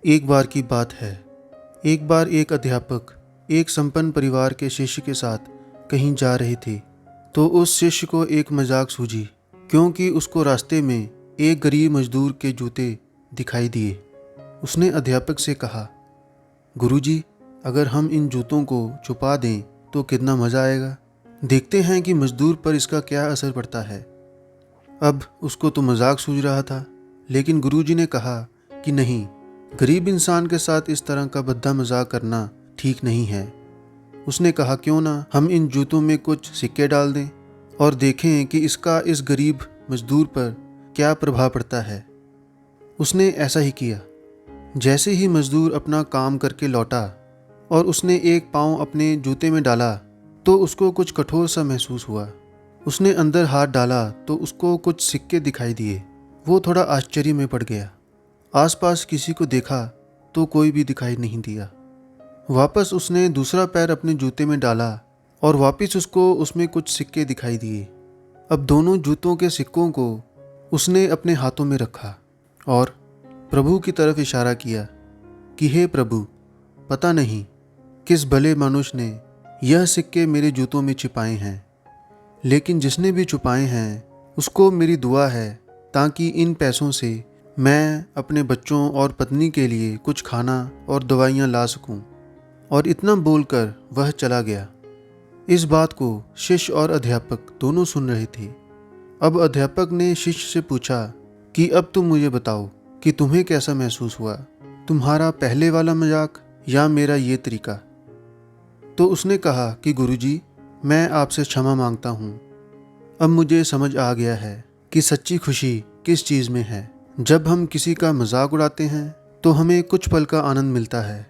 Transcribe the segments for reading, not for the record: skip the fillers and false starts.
एक बार की बात है। एक बार एक अध्यापक एक संपन्न परिवार के शिष्य के साथ कहीं जा रहे थे, तो उस शिष्य को एक मजाक सूझी, क्योंकि उसको रास्ते में एक गरीब मजदूर के जूते दिखाई दिए। उसने अध्यापक से कहा, गुरुजी, अगर हम इन जूतों को छुपा दें तो कितना मज़ा आएगा। देखते हैं कि मजदूर पर इसका क्या असर पड़ता है। अब उसको तो मजाक सूझ रहा था, लेकिन गुरुजी ने कहा कि नहीं, गरीब इंसान के साथ इस तरह का भद्दा मजाक करना ठीक नहीं है। उसने कहा, क्यों ना हम इन जूतों में कुछ सिक्के डाल दें और देखें कि इसका इस गरीब मजदूर पर क्या प्रभाव पड़ता है। उसने ऐसा ही किया। जैसे ही मजदूर अपना काम करके लौटा और उसने एक पाँव अपने जूते में डाला, तो उसको कुछ कठोर सा महसूस हुआ। उसने अंदर हाथ डाला तो उसको कुछ सिक्के दिखाई दिए। वो थोड़ा आश्चर्य में पड़ गया। आसपास किसी को देखा तो कोई भी दिखाई नहीं दिया। वापस उसने दूसरा पैर अपने जूते में डाला और वापस उसको उसमें कुछ सिक्के दिखाई दिए। अब दोनों जूतों के सिक्कों को उसने अपने हाथों में रखा और प्रभु की तरफ इशारा किया कि हे प्रभु, पता नहीं किस भले मनुष्य ने यह सिक्के मेरे जूतों में छिपाए हैं, लेकिन जिसने भी छुपाए हैं उसको मेरी दुआ है, ताकि इन पैसों से मैं अपने बच्चों और पत्नी के लिए कुछ खाना और दवाइयाँ ला सकूं। और इतना बोलकर वह चला गया। इस बात को शिष्य और अध्यापक दोनों सुन रहे थे। अब अध्यापक ने शिष्य से पूछा कि अब तुम मुझे बताओ कि तुम्हें कैसा महसूस हुआ, तुम्हारा पहले वाला मजाक या मेरा ये तरीका। तो उसने कहा कि गुरुजी, मैं आपसे क्षमा मांगता हूँ। अब मुझे समझ आ गया है कि सच्ची खुशी किस चीज़ में है। जब हम किसी का मजाक उड़ाते हैं तो हमें कुछ पल का आनंद मिलता है,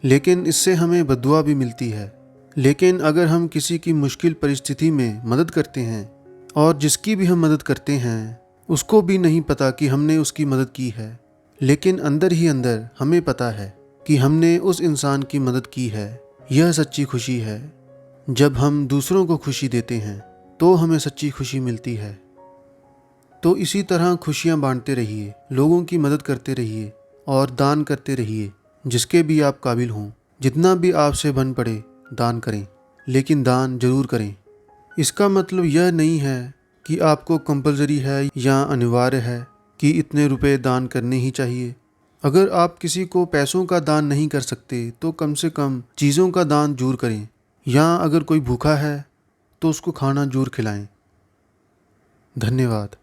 लेकिन इससे हमें बद्दुआ भी मिलती है। लेकिन अगर हम किसी की मुश्किल परिस्थिति में मदद करते हैं और जिसकी भी हम मदद करते हैं उसको भी नहीं पता कि हमने उसकी मदद की है, लेकिन अंदर ही अंदर हमें पता है कि हमने उस इंसान की मदद की है, यह सच्ची खुशी है। जब हम दूसरों को खुशी देते हैं तो हमें सच्ची खुशी मिलती है। तो इसी तरह खुशियाँ बांटते रहिए, लोगों की मदद करते रहिए और दान करते रहिए। जिसके भी आप काबिल हों, जितना भी आपसे बन पड़े दान करें, लेकिन दान जरूर करें। इसका मतलब यह नहीं है कि आपको कंपलसरी है या अनिवार्य है कि इतने रुपए दान करने ही चाहिए। अगर आप किसी को पैसों का दान नहीं कर सकते तो कम से कम चीज़ों का दान जरूर करें, या अगर कोई भूखा है तो उसको खाना जरूर खिलाएं। धन्यवाद।